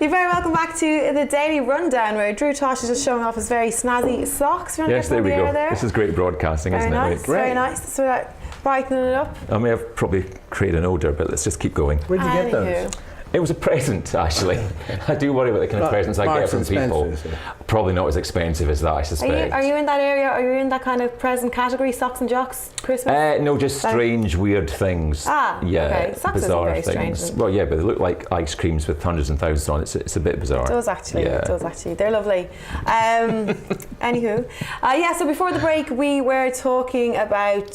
You're very welcome back to the Daily Rundown, where Drew Tosh is just showing off his very snazzy socks. Yes, there we go. This is great broadcasting, isn't it? Great. Very nice. So brightening it up. I may have probably created an odour, but let's just keep going. Where'd you get those? It was a present, actually. I do worry about the kind of presents I get from people. Probably not as expensive as that, I suspect. Are you in that area? Are you in that kind of present category, socks and jocks, Christmas? No, just strange, weird things. Yeah, okay. Socks bizarre very things. Strange. Well, yeah, but they look like ice creams with hundreds and thousands on it. It's a bit bizarre. It does actually. Yeah. It does actually. They're lovely. Anywho, so before the break, we were talking about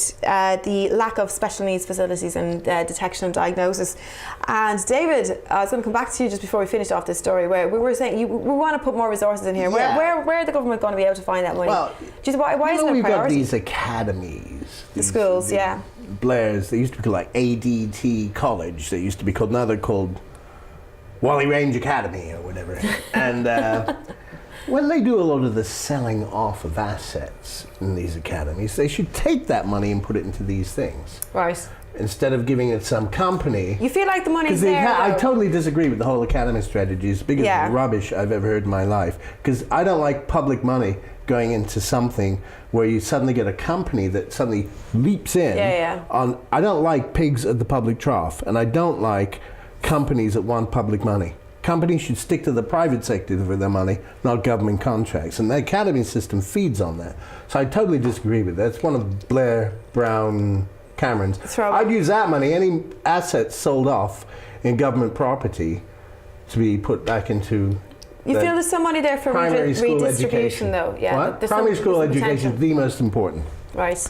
the lack of special needs facilities and detection and diagnosis. And David, I was going to come back to you just before we finished off this story, where we were saying we want to put more resources in here. Yeah. Where are the government going to be able to find that money? Well, why isn't it a we've got priority? these academies. The schools, Blair's, they used to be called like ADT College. They used to be called, now they're called Wally Range Academy or whatever. And when they do a lot of the selling off of assets in these academies, they should take that money and put it into these things. Right. Instead of giving it some company. You feel like the money's there, I totally disagree with the whole academy strategy. It's the biggest rubbish I've ever heard in my life. Because I don't like public money going into something where you suddenly get a company that suddenly leaps in. I don't like pigs at the public trough, and I don't like companies that want public money. Companies should stick to the private sector for their money, not government contracts. And the academy system feeds on that. So I totally disagree with that. It's one of Blair, Brown, Cameron's. I'd use that money, any assets sold off in government property, to be put back into. You feel there's some money there for redistribution, though? Yeah. What? Primary school education is the most important. Right.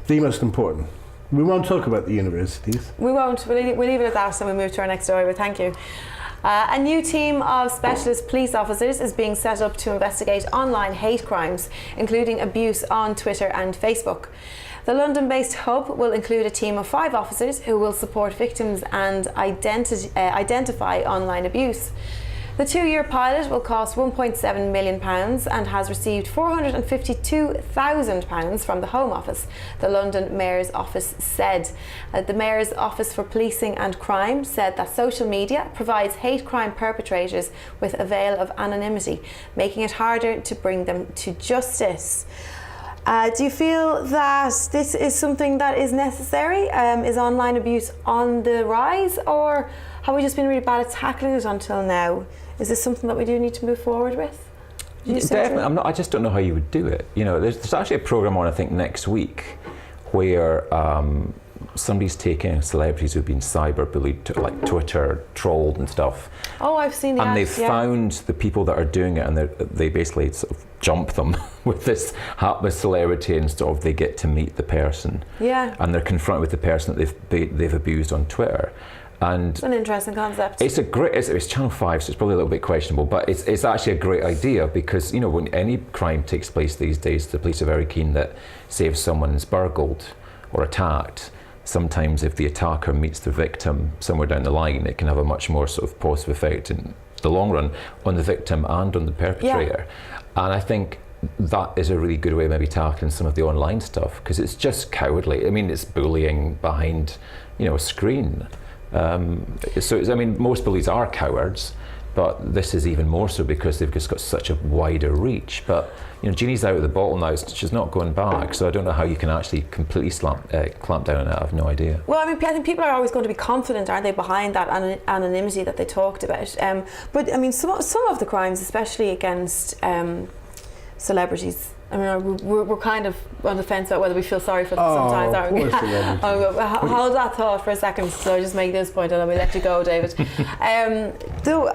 The most important. We won't talk about the universities. We won't. We'll leave it at that, and we'll move to our next story. But thank you. A new team of specialist police officers is being set up to investigate online hate crimes, including abuse on Twitter and Facebook. The London-based hub will include a team of 5 officers who will support victims and identify online abuse. The 2-year pilot will cost £1.7 million and has received £452,000 from the Home Office, the London Mayor's Office said. The Mayor's Office for Policing and Crime said that social media provides hate crime perpetrators with a veil of anonymity, making it harder to bring them to justice. Do you feel that this is something that is necessary? Is online abuse on the rise, or have we just been really bad at tackling it until now? Is this something that we do need to move forward with? Definitely. I just don't know how you would do it. You know, there's actually a programme on, I think, next week where somebody's taking celebrities who've been cyberbullied, like Twitter, trolled and stuff. Oh, I've seen that. And they've found the people that are doing it, and they basically sort of jump them with this hapless celebrity, and sort of they get to meet the person. Yeah. And they're confronted with the person that they've abused on Twitter. And it's an interesting concept. It's Channel 5, so it's probably a little bit questionable, but it's actually a great idea, because you know, when any crime takes place these days, the police are very keen that, say, if someone's burgled or attacked, sometimes if the attacker meets the victim somewhere down the line, it can have a much more sort of positive effect in the long run on the victim and on the perpetrator. And I think that is a really good way of maybe tackling some of the online stuff, because it's just cowardly. I mean, it's bullying behind, you know, a screen. Most bullies are cowards, but this is even more so because they've just got such a wider reach. But you know, Jeannie's out of the bottle now; she's not going back. So I don't know how you can actually completely clamp down on it. I have no idea. Well, I mean, I think people are always going to be confident, aren't they, behind that anonymity that they talked about. But I mean, some of the crimes, especially against celebrities. I mean, we're kind of on the fence about whether we feel sorry for them sometimes, aren't we? Hold that thought for a second. So I'll just make this point and then we'll let you go, David. Though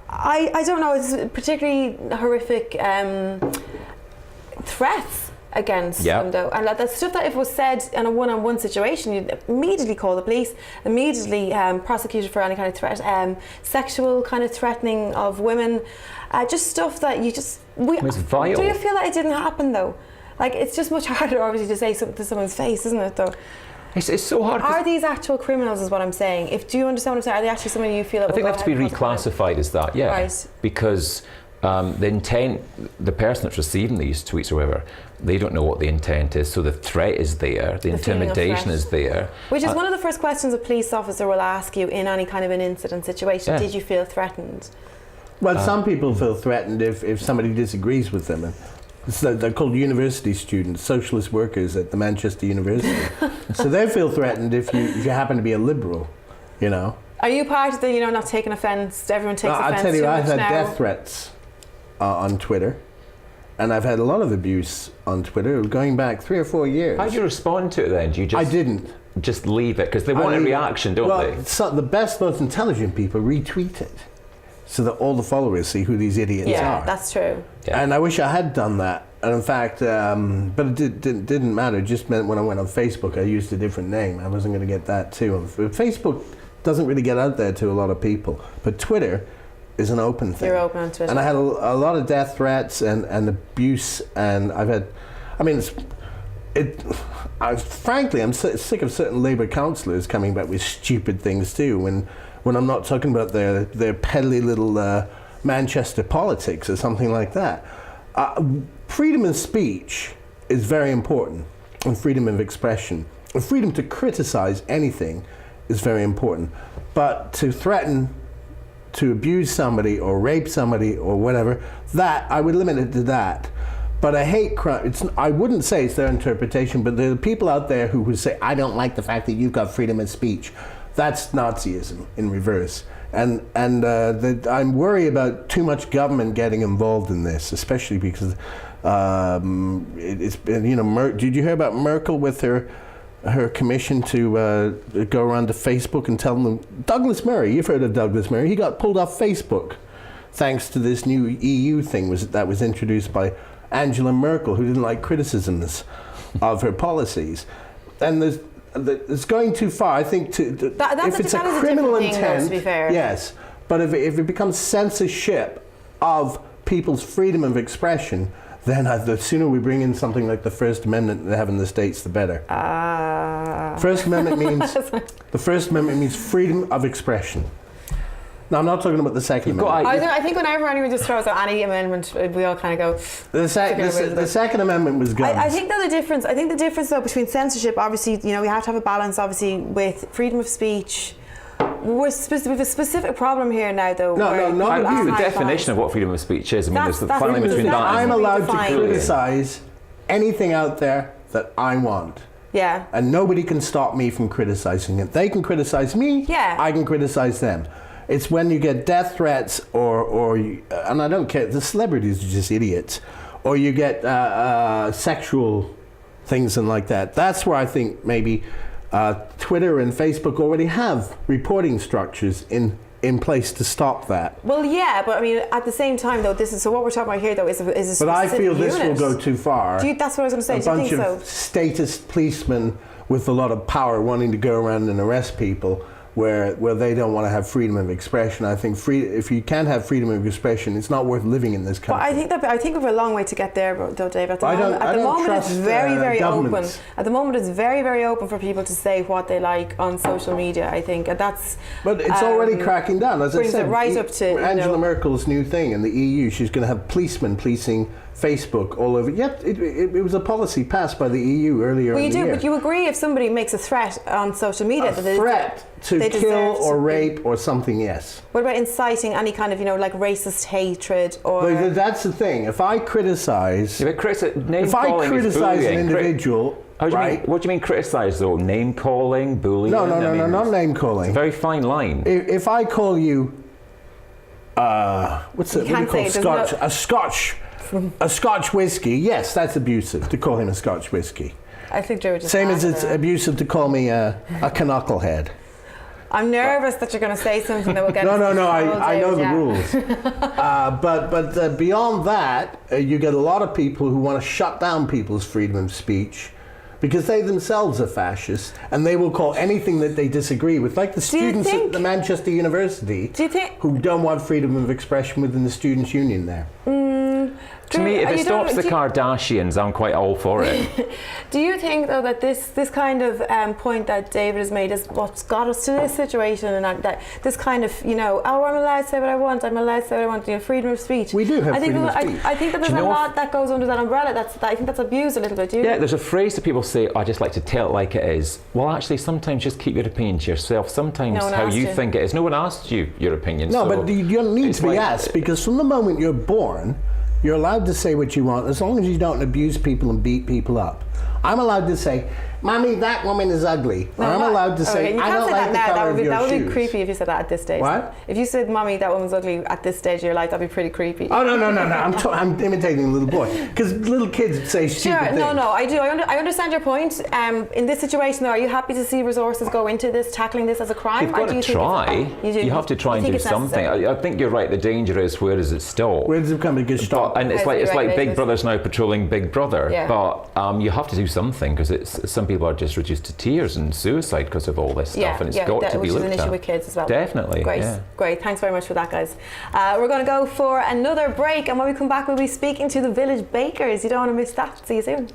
I don't know, it's particularly horrific threats against them, though. And that's stuff that if it was said in a one-on-one situation, you'd immediately call the police, immediately prosecuted for any kind of threat, sexual kind of threatening of women. Just stuff that you just... It's vile. Do you feel that it didn't happen, though? Like, it's just much harder, obviously, to say something to someone's face, isn't it, though? It's so hard. Are these actual criminals, is what I'm saying? Do you understand what I'm saying? Are they actually somebody you feel that I think they have to be reclassified as that, yeah. Right. Because the intent, the person that's receiving these tweets or whatever, they don't know what the intent is, so the threat is there, the intimidation is there. Which is one of the first questions a police officer will ask you in any kind of an incident situation. Yeah. Did you feel threatened? Well, some people feel threatened if somebody disagrees with them. And so they're called university students, socialist workers at the Manchester University. So they feel threatened if you happen to be a liberal, you know. Are you part of the, not taking offence? Everyone takes offence. I'll tell you, I've had now. death threats on Twitter. And I've had a lot of abuse on Twitter going back 3 or 4 years. How do you respond to it then? Do you just... I didn't. Just leave it? Because they want a reaction, don't they? So the best, most intelligent people retweet it so that all the followers see who these idiots are. Yeah, that's true. Yeah. And I wish I had done that. And in fact, but it didn't matter. It just meant when I went on Facebook, I used a different name. I wasn't going to get that too. Facebook doesn't really get out there to a lot of people. But Twitter is an open thing. You're open on Twitter. And I had a lot of death threats and abuse. And I've had, I mean, frankly, I'm sick of certain Labour councillors coming back with stupid things too. When I'm not talking about their peddly little Manchester politics or something like that. Freedom of speech is very important, and freedom of expression. And freedom to criticise anything is very important. But to threaten to abuse somebody or rape somebody or whatever, that I would limit it to that. But a hate crime, I wouldn't say it's their interpretation, but there are people out there who would say, I don't like the fact that you've got freedom of speech. That's Nazism in reverse. And I'm worried about too much government getting involved in this, especially because it's been, did you hear about Merkel with her commission to go around to Facebook and tell them, Douglas Murray, you've heard of Douglas Murray, he got pulled off Facebook thanks to this new EU thing that was introduced by Angela Merkel, who didn't like criticisms of her policies. And it's going too far. I think if it's a criminal intent, to be fair. Yes, but if it becomes censorship of people's freedom of expression, then the sooner we bring in something like the First Amendment they have in the States, the better. First Amendment means freedom of expression. Now, I'm not talking about the Second Amendment. I think whenever anyone just throws out any amendment, we all kind of go. The Second Amendment was guns. I think the difference though between censorship, obviously, we have to have a balance, obviously, with freedom of speech. We have a specific problem here now, though. No, the definition of what freedom of speech is. I mean, there's the fine line between that. I'm allowed to criticise anything out there that I want. Yeah. And nobody can stop me from criticising it. They can criticise me. Yeah. I can criticise them. It's when you get death threats and I don't care, the celebrities are just idiots, or you get sexual things and like that. That's where I think maybe Twitter and Facebook already have reporting structures in place to stop that. Well, yeah, but I mean, at the same time, though, so what we're talking about here, though, is a But I feel this unit. will go too far. That's what I was going to say. A bunch of statist policemen with a lot of power wanting to go around and arrest people where they don't want to have freedom of expression. I think if you can't have freedom of expression, it's not worth living in this country. Well, I think we have a long way to get there, though, Dave. At the moment, it's very, very open. At the moment, it's very, very open for people to say what they like on social media, I think, and that's. But it's already cracking down, as I said. It right up to Angela Merkel's new thing in the EU. She's going to have policemen policing Facebook all over. Yet it was a policy passed by the EU earlier in the year. But you agree if somebody makes a threat on social media, to kill or rape or something, yes. What about inciting any kind of, like racist hatred or? Well, that's the thing. If I criticise, an individual, what do you mean criticise though? Name calling, bullying? No, not name calling. It's a very fine line. If I call you, what do you call a Scotch whiskey? Yes, that's abusive to call him a Scotch whiskey. I think Joe just. Same as it's abusive to call me a knucklehead. I'm nervous that you're going to say something that will get. No. I know the rules. But beyond that, you get a lot of people who want to shut down people's freedom of speech because they themselves are fascists and they will call anything that they disagree with, like the students at the Manchester University, who don't want freedom of expression within the students' union there. To me, if it stops the Kardashians, I'm quite all for it. Do you think, though, that this kind of point that David has made is what's got us to this situation, and that this kind of, you know, oh, I'm allowed to say what I want, I'm allowed to say what I want, you know, freedom of speech. We do have freedom of speech. I think that there's a lot that goes under that umbrella. I think that's abused a little bit. Do you? Yeah, there's a phrase that people say, I just like to tell it like it is. Well, actually, sometimes just keep your opinion to yourself. Sometimes how you think it is. No one asked you your opinion. No, so but you don't need to be asked, because from the moment you're born, you're allowed to say what you want as long as you don't abuse people and beat people up. I'm allowed to say, Mommy, that woman is ugly. Or I'm allowed to say, I don't like the colour of your shoes. That would be creepy if you said that at this stage. What? If you said, Mommy, that woman's ugly at this stage of your life, that'd be pretty creepy. Oh, no. I'm imitating a little boy. Because little kids say stupid things. No, I do. I understand your point. In this situation, though, are you happy to see resources go into this, tackling this as a crime? You've got to try. You have to try and do something. I think you're right. The danger is, where does it stop? Where does it become a good stop? And it's like Big Brother's now patrolling Big Brother. Yeah. But you have to do something, because some people are just reduced to tears and suicide because of all this stuff, and it's got to be looked at. Which is an issue with kids as well. Definitely. Great. Thanks very much for that, guys. We're going to go for another break, and when we come back, we'll be speaking to the village bakers. You don't want to miss that. See you soon.